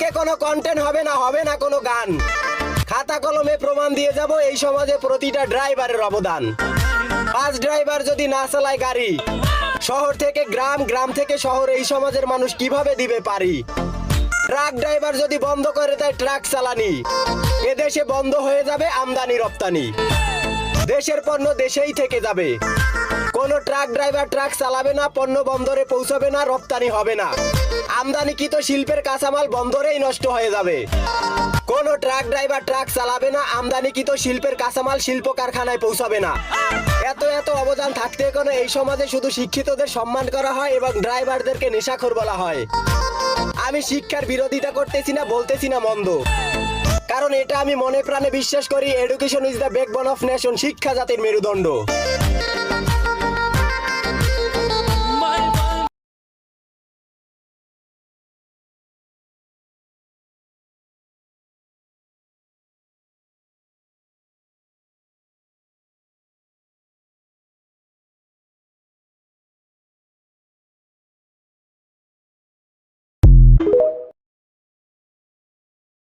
আজকে কোনো কন্টেন্ট হবে না কোনো গান। খাতা কলমে প্রমাণ দিয়ে যাব এই সমাজে প্রতিটা ড্রাইভারের অবদান। বাস ড্রাইভার যদি না চালায় গাড়ি, শহর থেকে গ্রাম, গ্রাম থেকে শহর, এই সমাজের মানুষ কিভাবে দিবে পারি? ট্রাক ড্রাইভার যদি বন্ধ করে দেয় ট্রাক চালানি, এদেশে বন্ধ হয়ে যাবে আমদানি রপ্তানি। দেশের পণ্য দেশেই থেকে যাবে। কোন ট্রাক ড্রাইভার ট্রাক চালাবে না, পণ্য বন্দরে পৌঁছাবে না, রপ্তানি হবে না। আমদানিকৃত শিল্পের কাঁচামাল বন্দরেই নষ্ট হয়ে যাবে। কোন ট্রাক ড্রাইভার ট্রাক চালাবে না, আমদানিকৃত শিল্পের কাঁচামাল শিল্প কারখানায় পৌঁছাবে না। এত অবদান থাকতে কোনো এই সমাজে শুধু শিক্ষিতদের সম্মান করা হয় এবং ড্রাইভারদেরকে নেশাখোর বলা হয়। আমি শিক্ষার বিরোধিতা করতেছি না, বলতেছি না মন্দ, কারণ এটা আমি মনে প্রাণে বিশ্বাস করি। Education is the backbone of nation. শিক্ষা জাতির মেরুদণ্ড।